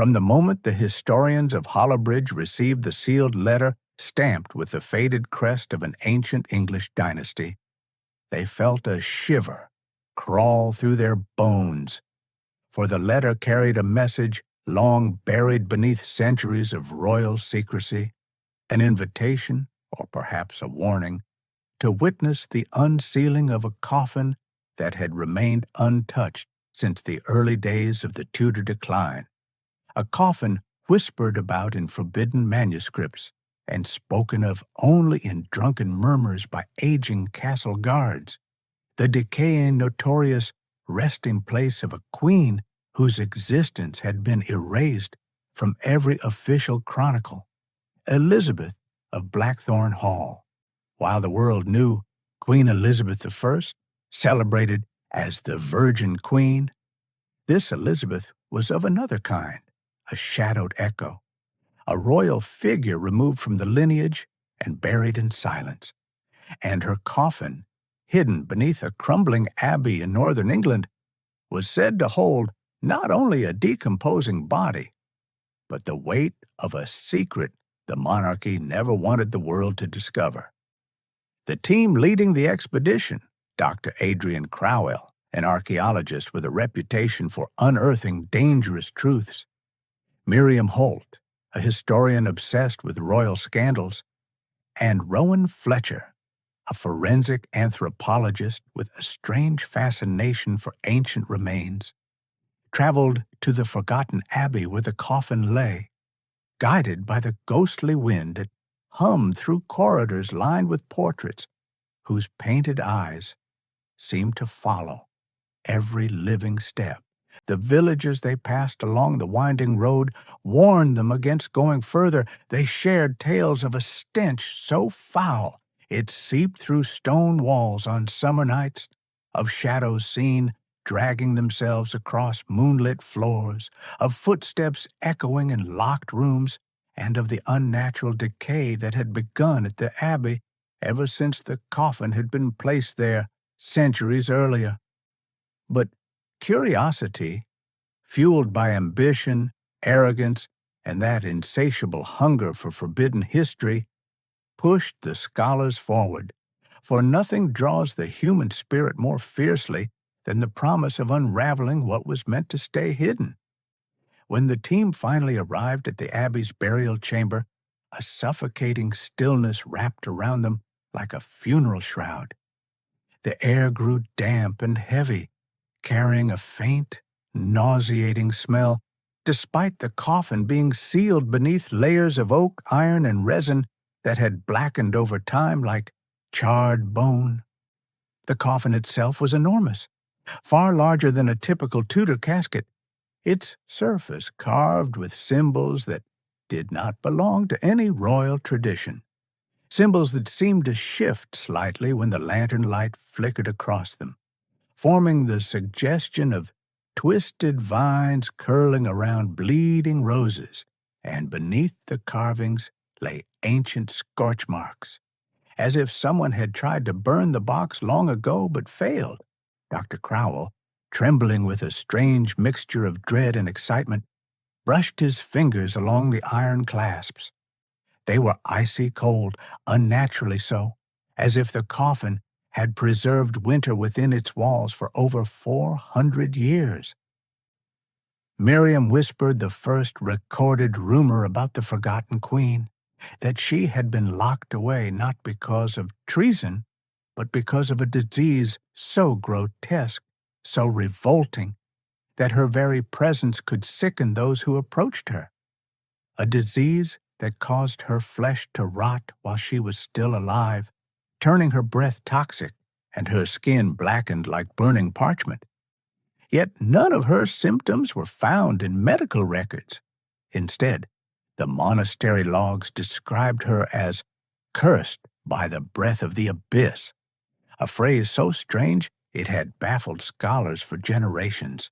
From the moment the historians of Hollowbridge received the sealed letter stamped with the faded crest of an ancient English dynasty, they felt a shiver crawl through their bones, for the letter carried a message long buried beneath centuries of royal secrecy, an invitation, or perhaps a warning, to witness the unsealing of a coffin that had remained untouched since the early days of the Tudor decline, a coffin whispered about in forbidden manuscripts and spoken of only in drunken murmurs by aging castle guards, the decaying notorious resting place of a queen whose existence had been erased from every official chronicle, Elizabeth of Blackthorn Hall, while the world knew Queen Elizabeth I, celebrated as the Virgin Queen. This Elizabeth was of another kind, a shadowed echo, a royal figure removed from the lineage and buried in silence, and her coffin, hidden beneath a crumbling abbey in northern England, was said to hold not only a decomposing body, but the weight of a secret the monarchy never wanted the world to discover. The team leading the expedition, Dr. Adrian Crowell, an archaeologist with a reputation for unearthing dangerous truths, Miriam Holt, a historian obsessed with royal scandals, and Rowan Fletcher, a forensic anthropologist with a strange fascination for ancient remains, traveled to the forgotten abbey where the coffin lay, guided by the ghostly wind that hummed through corridors lined with portraits whose painted eyes seemed to follow every living step. The villagers they passed along the winding road warned them against going further. They shared tales of a stench so foul it seeped through stone walls on summer nights, of shadows seen dragging themselves across moonlit floors, of footsteps echoing in locked rooms, and of the unnatural decay that had begun at the abbey ever since the coffin had been placed there centuries earlier. But curiosity, fueled by ambition, arrogance, and that insatiable hunger for forbidden history, pushed the scholars forward, for nothing draws the human spirit more fiercely than the promise of unraveling what was meant to stay hidden. When the team finally arrived at the abbey's burial chamber, a suffocating stillness wrapped around them like a funeral shroud. The air grew damp and heavy, carrying a faint, nauseating smell, despite the coffin being sealed beneath layers of oak, iron, and resin that had blackened over time like charred bone. The coffin itself was enormous, far larger than a typical Tudor casket, its surface carved with symbols that did not belong to any royal tradition, symbols that seemed to shift slightly when the lantern light flickered across them, forming the suggestion of twisted vines curling around bleeding roses, and beneath the carvings lay ancient scorch marks, as if someone had tried to burn the box long ago but failed. Dr. Crowell, trembling with a strange mixture of dread and excitement, brushed his fingers along the iron clasps. They were icy cold, unnaturally so, as if the coffin had preserved winter within its walls for over 400 years. Miriam whispered the first recorded rumor about the forgotten queen, that she had been locked away not because of treason, but because of a disease so grotesque, so revolting, that her very presence could sicken those who approached her. A disease that caused her flesh to rot while she was still alive, turning her breath toxic and her skin blackened like burning parchment. Yet none of her symptoms were found in medical records. Instead, the monastery logs described her as cursed by the breath of the abyss, a phrase so strange it had baffled scholars for generations.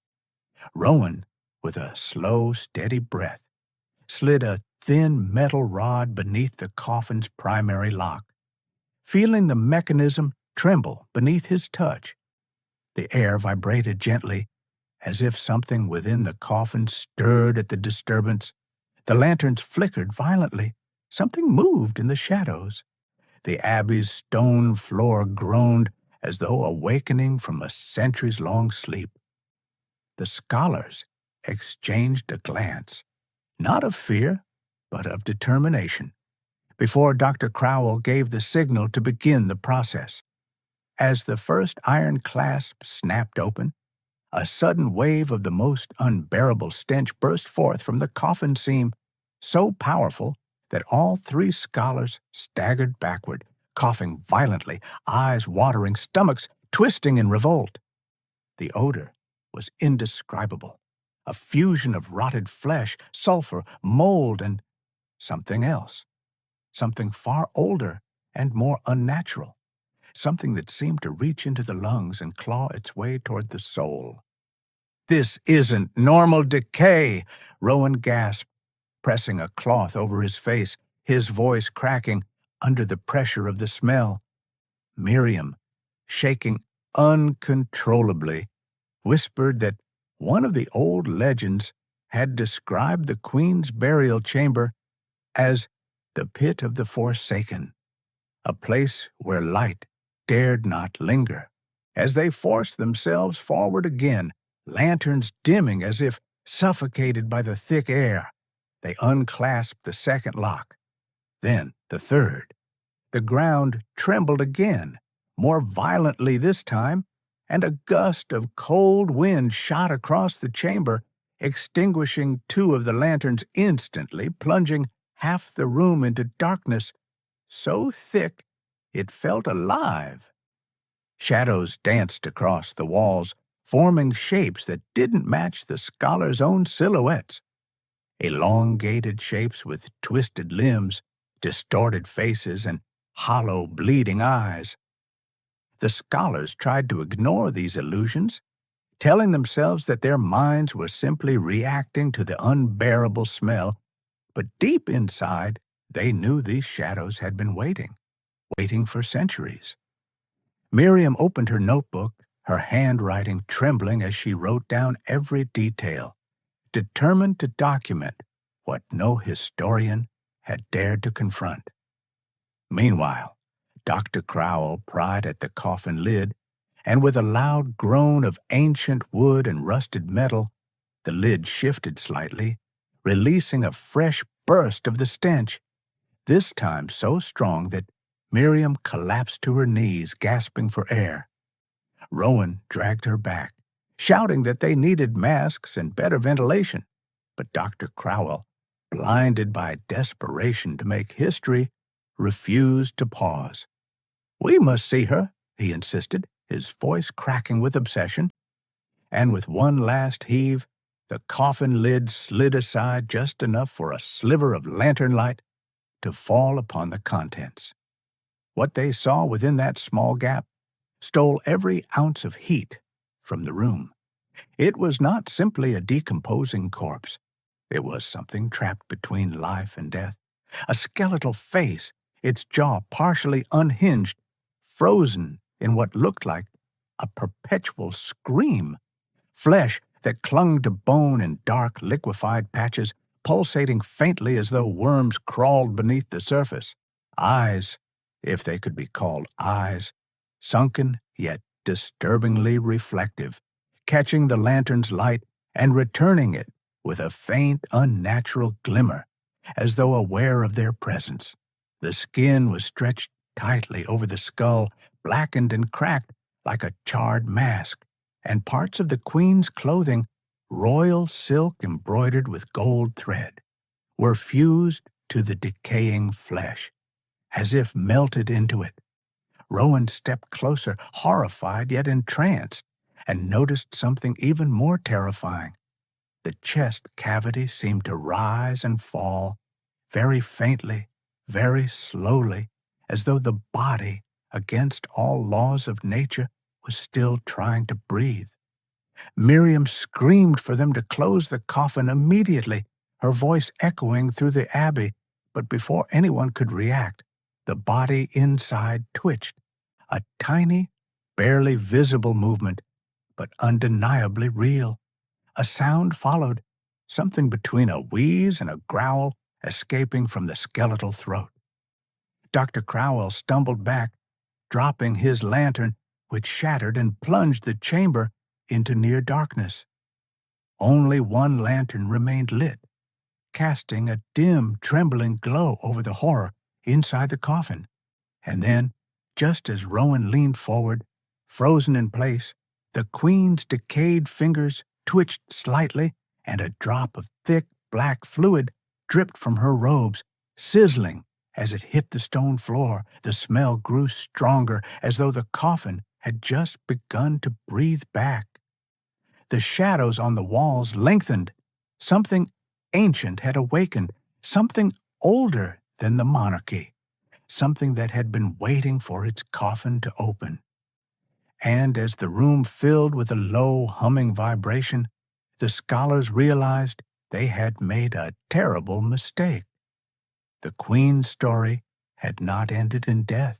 Rowan, with a slow, steady breath, slid a thin metal rod beneath the coffin's primary lock, feeling the mechanism tremble beneath his touch. The air vibrated gently, As if something within the coffin stirred at the disturbance, the lanterns flickered violently. Something moved in the shadows. The abbey's stone floor groaned as though awakening from a centuries-long sleep. The scholars exchanged a glance, not of fear, but of determination, before Dr. Crowell gave the signal to begin the process. As the first iron clasp snapped open, a sudden wave of the most unbearable stench burst forth from the coffin seam, so powerful that all three scholars staggered backward, coughing violently, eyes watering, stomachs twisting in revolt. The odor was indescribable, a fusion of rotted flesh, sulfur, mold, and something else, something far older and more unnatural, something that seemed to reach into the lungs and claw its way toward the soul. "This isn't normal decay," Rowan gasped, pressing a cloth over his face, his voice cracking under the pressure of the smell. Miriam, shaking uncontrollably, whispered that one of the old legends had described the Queen's burial chamber as the Pit of the Forsaken, a place where light dared not linger. As they forced themselves forward again, lanterns dimming as if suffocated by the thick air, they unclasped the second lock, then the third. The ground trembled again, more violently this time, and a gust of cold wind shot across the chamber, extinguishing two of the lanterns instantly, plunging half the room into darkness so thick it felt alive. Shadows danced across the walls, forming shapes that didn't match the scholars' own silhouettes. Elongated shapes with twisted limbs, distorted faces, and hollow, bleeding eyes. The scholars tried to ignore these illusions, telling themselves that their minds were simply reacting to the unbearable smell, but deep inside, they knew these shadows had been waiting for centuries. Miriam opened her notebook, her handwriting trembling as she wrote down every detail, determined to document what no historian had dared to confront. Meanwhile, Dr. Crowell pried at the coffin lid, and with a loud groan of ancient wood and rusted metal, the lid shifted slightly, releasing a fresh burst of the stench, this time so strong that Miriam collapsed to her knees, gasping for air. Rowan dragged her back, shouting that they needed masks and better ventilation, but Dr. Crowell, blinded by desperation to make history, refused to pause. "We must see her," he insisted, his voice cracking with obsession, and with one last heave, the coffin lid slid aside just enough for a sliver of lantern light to fall upon the contents. What they saw within that small gap stole every ounce of heat from the room. It was not simply a decomposing corpse. It was something trapped between life and death. A skeletal face, its jaw partially unhinged, frozen in what looked like a perpetual scream. Flesh that clung to bone in dark, liquefied patches, pulsating faintly as though worms crawled beneath the surface. Eyes, if they could be called eyes, sunken yet disturbingly reflective, catching the lantern's light and returning it with a faint, unnatural glimmer, as though aware of their presence. The skin was stretched tightly over the skull, blackened and cracked like a charred mask, and parts of the Queen's clothing, royal silk embroidered with gold thread, were fused to the decaying flesh, as if melted into it. Rowan stepped closer, horrified yet entranced, and noticed something even more terrifying. The chest cavity seemed to rise and fall, very faintly, very slowly, as though the body, against all laws of nature, was still trying to breathe. Miriam screamed for them to close the coffin immediately, her voice echoing through the abbey, but before anyone could react, the body inside twitched, a tiny, barely visible movement, but undeniably real. A sound followed, something between a wheeze and a growl escaping from the skeletal throat. Dr. Crowell stumbled back, dropping his lantern, which shattered and plunged the chamber into near darkness. Only one lantern remained lit, casting a dim, trembling glow over the horror inside the coffin. And then, just as Rowan leaned forward, frozen in place, the Queen's decayed fingers twitched slightly, and a drop of thick, black fluid dripped from her robes, sizzling as it hit the stone floor. The smell grew stronger, as though the coffin had just begun to breathe back. The shadows on the walls lengthened. Something ancient had awakened, something older than the monarchy, something that had been waiting for its coffin to open. And as the room filled with a low, humming vibration, the scholars realized they had made a terrible mistake. The Queen's story had not ended in death.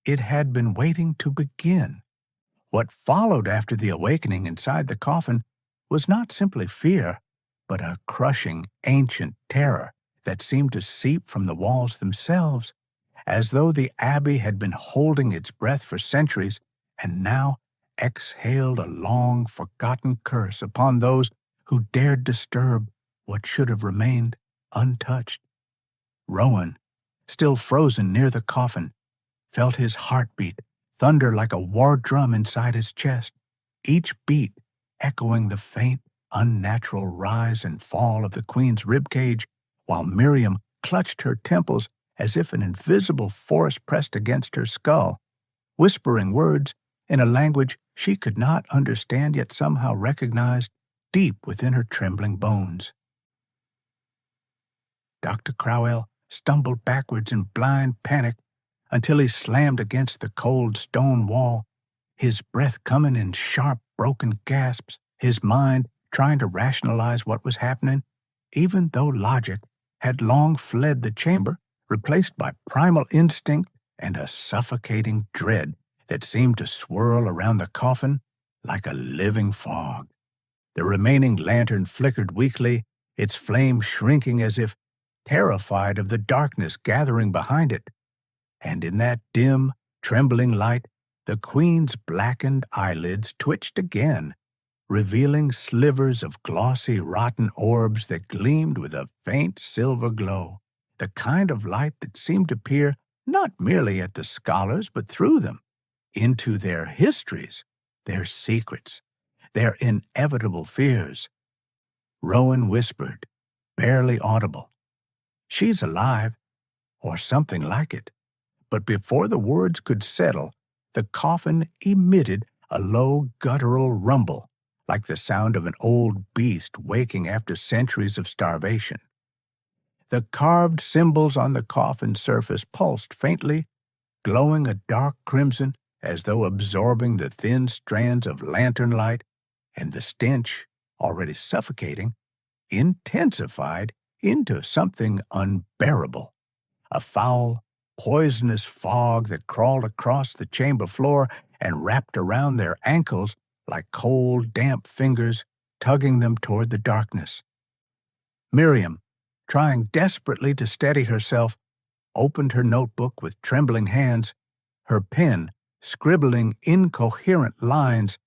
It had been waiting to begin. What followed after the awakening inside the coffin was not simply fear, but a crushing, ancient terror that seemed to seep from the walls themselves, as though the abbey had been holding its breath for centuries and now exhaled a long forgotten curse upon those who dared disturb what should have remained untouched. Rowan, still frozen near the coffin, felt his heartbeat thunder like a war drum inside his chest, each beat echoing the faint, unnatural rise and fall of the Queen's ribcage, while Miriam clutched her temples as if an invisible force pressed against her skull, whispering words in a language she could not understand yet somehow recognized deep within her trembling bones. Dr. Crowell stumbled backwards in blind panic until he slammed against the cold stone wall, his breath coming in sharp, broken gasps, his mind trying to rationalize what was happening, even though logic had long fled the chamber, replaced by primal instinct and a suffocating dread that seemed to swirl around the coffin like a living fog. The remaining lantern flickered weakly, its flame shrinking as if terrified of the darkness gathering behind it. And in that dim, trembling light, the Queen's blackened eyelids twitched again, revealing slivers of glossy, rotten orbs that gleamed with a faint silver glow, the kind of light that seemed to peer not merely at the scholars but through them, into their histories, their secrets, their inevitable fears. Rowan whispered, barely audible, "She's alive," or something like it. But before the words could settle, the coffin emitted a low guttural rumble, like the sound of an old beast waking after centuries of starvation. The carved symbols on the coffin surface pulsed faintly, glowing a dark crimson as though absorbing the thin strands of lantern light, and the stench, already suffocating, intensified into something unbearable, a foul, poisonous fog that crawled across the chamber floor and wrapped around their ankles like cold, damp fingers tugging them toward the darkness. Miriam, trying desperately to steady herself, opened her notebook with trembling hands, her pen scribbling incoherent lines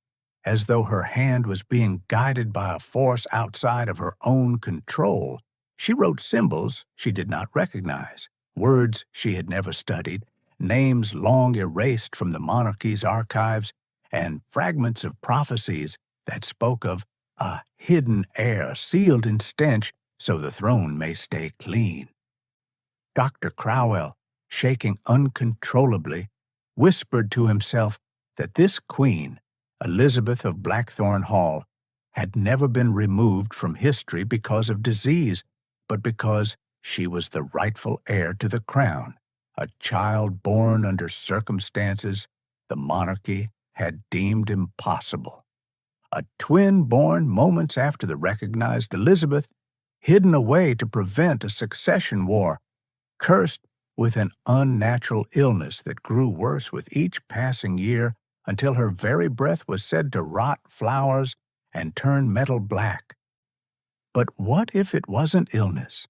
as though her hand was being guided by a force outside of her own control. She wrote symbols she did not recognize, words she had never studied, names long erased from the monarchy's archives, and fragments of prophecies that spoke of a hidden heir sealed in stench so the throne may stay clean. Dr. Crowell, shaking uncontrollably, whispered to himself that this queen, Elizabeth of Blackthorn Hall, had never been removed from history because of disease, but because she was the rightful heir to the crown, a child born under circumstances the monarchy had deemed impossible. A twin born moments after the recognized Elizabeth, hidden away to prevent a succession war, cursed with an unnatural illness that grew worse with each passing year until her very breath was said to rot flowers and turn metal black. But what if it wasn't illness?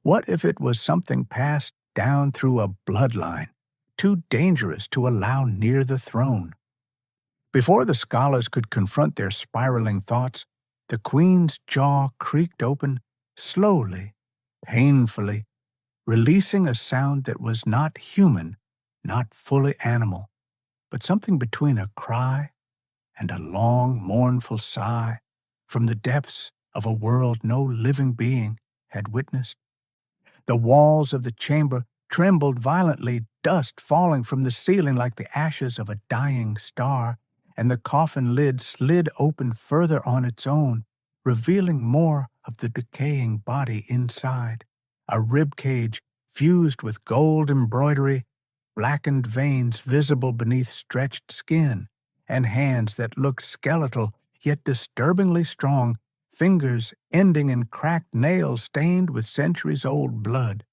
What if it was something passed down through a bloodline, too dangerous to allow near the throne? Before the scholars could confront their spiraling thoughts, the queen's jaw creaked open, slowly, painfully, releasing a sound that was not human, not fully animal, but something between a cry and a long, mournful sigh from the depths of a world no living being had witnessed. The walls of the chamber trembled violently, dust falling from the ceiling like the ashes of a dying star, and the coffin lid slid open further on its own, revealing more of the decaying body inside. A rib cage fused with gold embroidery, blackened veins visible beneath stretched skin, and hands that looked skeletal yet disturbingly strong, fingers ending in cracked nails stained with centuries-old blood.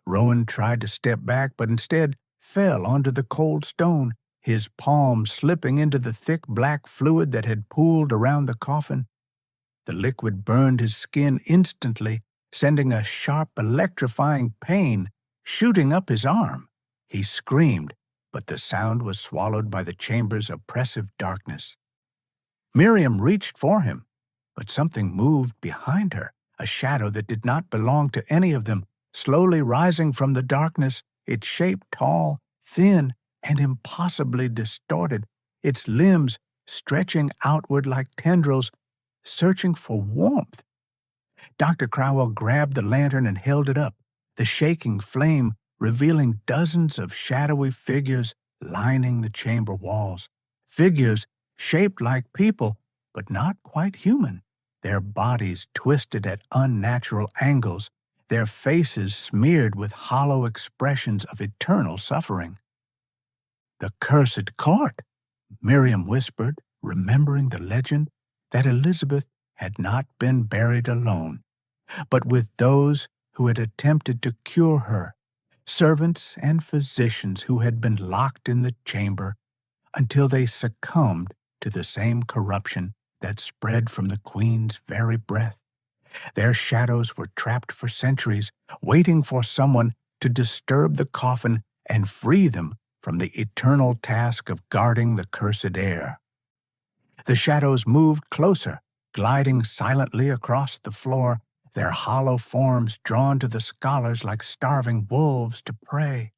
Rowan tried to step back, but instead fell onto the cold stone, his palms slipping into the thick black fluid that had pooled around the coffin. The liquid burned his skin instantly, sending a sharp, electrifying pain shooting up his arm. He screamed, but the sound was swallowed by the chamber's oppressive darkness. Miriam reached for him, but something moved behind her, a shadow that did not belong to any of them, slowly rising from the darkness, its shape tall, thin, and impossibly distorted, its limbs stretching outward like tendrils, searching for warmth. Dr. Crowell grabbed the lantern and held it up, the shaking flame revealing dozens of shadowy figures lining the chamber walls. Figures shaped like people, but not quite human. Their bodies twisted at unnatural angles, their faces smeared with hollow expressions of eternal suffering. "The cursed court," Miriam whispered, remembering the legend that Elizabeth had not been buried alone, but with those who had attempted to cure her, servants and physicians who had been locked in the chamber until they succumbed to the same corruption that spread from the queen's very breath. Their shadows were trapped for centuries, waiting for someone to disturb the coffin and free them from the eternal task of guarding the cursed air. The shadows moved closer, gliding silently across the floor, their hollow forms drawn to the scholars like starving wolves to prey.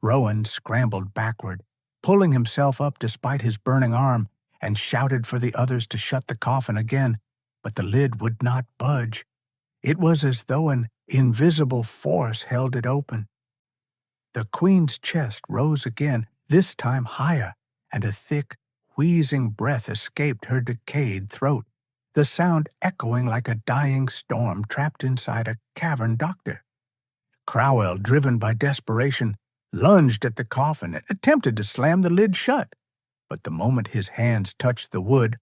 Rowan scrambled backward, pulling himself up despite his burning arm, and shouted for the others to shut the coffin again, but the lid would not budge. It was as though an invisible force held it open. The queen's chest rose again, this time higher, and a thick, wheezing breath escaped her decayed throat, the sound echoing like a dying storm trapped inside a cavern doctor. Crowell, driven by desperation, lunged at the coffin and attempted to slam the lid shut, but the moment his hands touched the wood,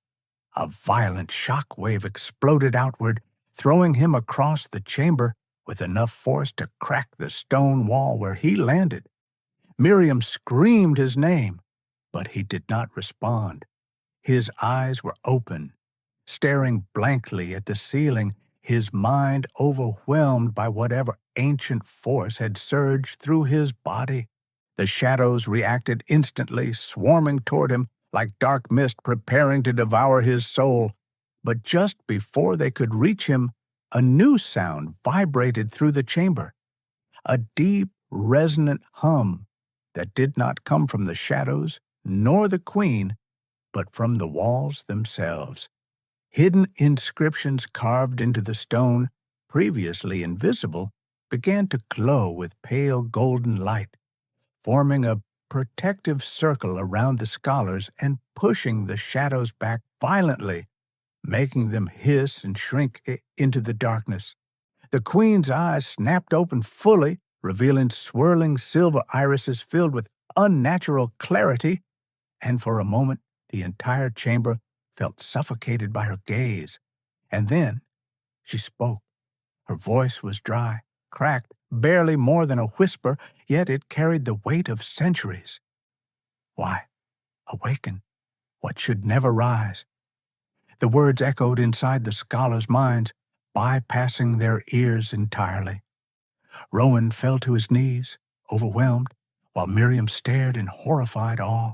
a violent shock wave exploded outward, throwing him across the chamber with enough force to crack the stone wall where he landed. Miriam screamed his name, but he did not respond. His eyes were open, staring blankly at the ceiling, his mind overwhelmed by whatever ancient force had surged through his body. The shadows reacted instantly, swarming toward him like dark mist preparing to devour his soul. But just before they could reach him, a new sound vibrated through the chamber, a deep, resonant hum that did not come from the shadows nor the queen, but from the walls themselves. Hidden inscriptions carved into the stone, previously invisible, began to glow with pale golden light, forming a protective circle around the scholars and pushing the shadows back violently, making them hiss and shrink into the darkness. The queen's eyes snapped open fully, revealing swirling silver irises filled with unnatural clarity, and for a moment the entire chamber felt suffocated by her gaze. And then she spoke. Her voice was dry, cracked, barely more than a whisper, yet it carried the weight of centuries. "Why, awaken what should never rise. The words echoed inside the scholars' minds, bypassing their ears entirely. Rowan fell to his knees, overwhelmed, while Miriam stared in horrified awe.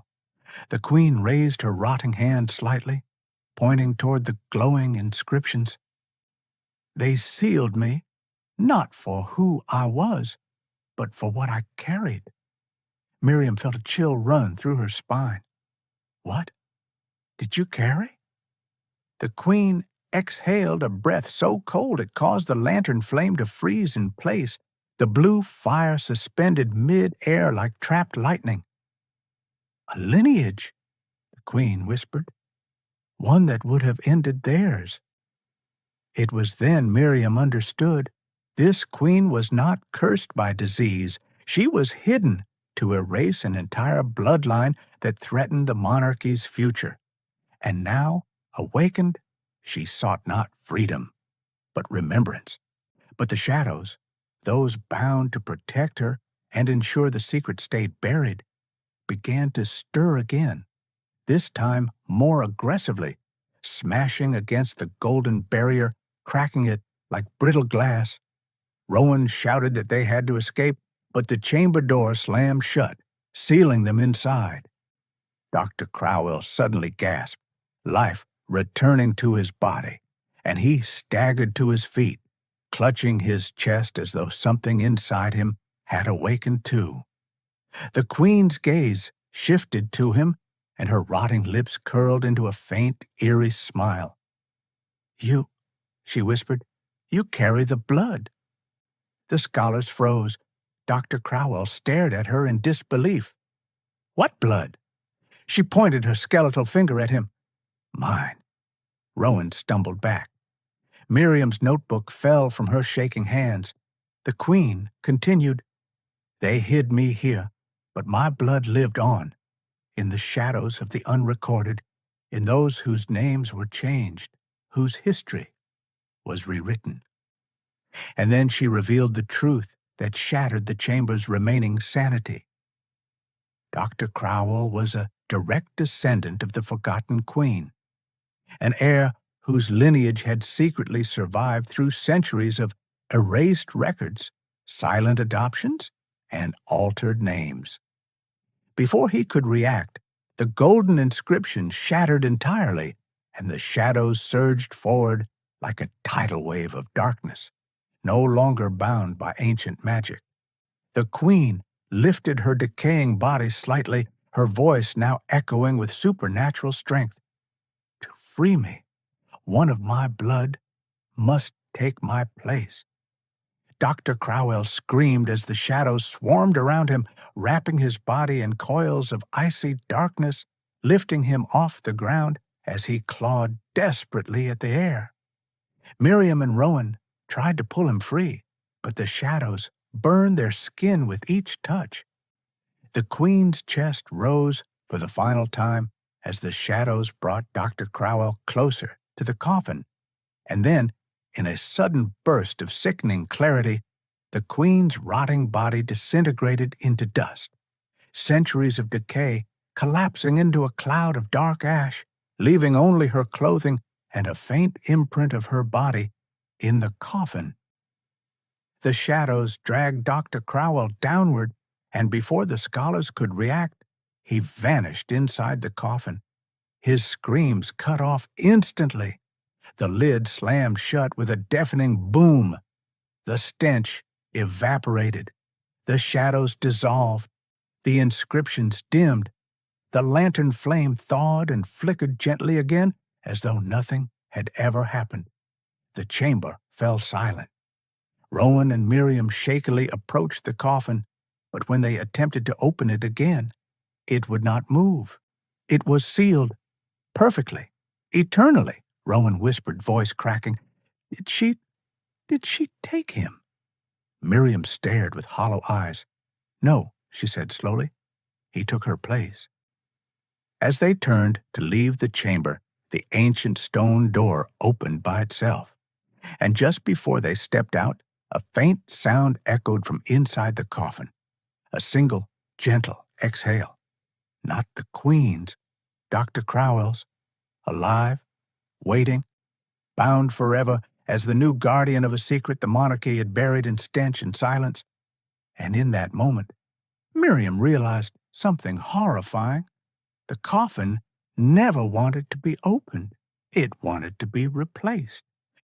The queen raised her rotting hand slightly, pointing toward the glowing inscriptions. They sealed me, not for who I was, but for what I carried. Miriam felt a chill run through her spine. What? Did you carry? The queen exhaled a breath so cold it caused the lantern flame to freeze in place, the blue fire suspended mid-air like trapped lightning. A lineage, the queen whispered, one that would have ended theirs. It was then Miriam understood. This queen was not cursed by disease. She was hidden to erase an entire bloodline that threatened the monarchy's future. And now, awakened, she sought not freedom, but remembrance. But the shadows, those bound to protect her and ensure the secret stayed buried, began to stir again, this time more aggressively, smashing against the golden barrier, cracking it like brittle glass. Rowan shouted that they had to escape, but the chamber door slammed shut, sealing them inside. Dr. Crowell suddenly gasped, life returning to his body, and he staggered to his feet, clutching his chest as though something inside him had awakened too. The queen's gaze shifted to him, and her rotting lips curled into a faint, eerie smile. "You," she whispered, "you carry the blood." The scholars froze. Dr. Crowell stared at her in disbelief. "What blood?" She pointed her skeletal finger at him. "Mine." Rowan stumbled back. Miriam's notebook fell from her shaking hands. The queen continued, "They hid me here, but my blood lived on, in the shadows of the unrecorded, in those whose names were changed, whose history was rewritten." And then she revealed the truth that shattered the chamber's remaining sanity. Dr. Crowell was a direct descendant of the forgotten queen, an heir whose lineage had secretly survived through centuries of erased records, silent adoptions, and altered names. Before he could react, the golden inscription shattered entirely, and the shadows surged forward like a tidal wave of darkness, no longer bound by ancient magic. The queen lifted her decaying body slightly, her voice now echoing with supernatural strength. "To free me, one of my blood must take my place." Dr. Crowell screamed as the shadows swarmed around him, wrapping his body in coils of icy darkness, lifting him off the ground as he clawed desperately at the air. Miriam and Rowan tried to pull him free, but the shadows burned their skin with each touch. The queen's chest rose for the final time as the shadows brought Dr. Crowell closer to the coffin, and then, in a sudden burst of sickening clarity, the queen's rotting body disintegrated into dust, centuries of decay collapsing into a cloud of dark ash, leaving only her clothing and a faint imprint of her body in the coffin. The shadows dragged Dr. Crowell downward, and before the scholars could react, he vanished inside the coffin. His screams cut off instantly. The lid slammed shut with a deafening boom. The stench evaporated. The shadows dissolved. The inscriptions dimmed. The lantern flame thawed and flickered gently again as though nothing had ever happened. The chamber fell silent. Rowan and Miriam shakily approached the coffin, but when they attempted to open it again, it would not move. It was sealed, perfectly, eternally, Rowan whispered, voice cracking. Did she take him?" Miriam stared with hollow eyes. "No," she said slowly. "He took her place." As they turned to leave the chamber, the ancient stone door opened by itself, and just before they stepped out, a faint sound echoed from inside the coffin. A single, gentle exhale. Not the queen's, Dr. Crowell's, alive, waiting, bound forever as the new guardian of a secret the monarchy had buried in stench and silence. And in that moment, Miriam realized something horrifying. The coffin never wanted to be opened. It wanted to be replaced.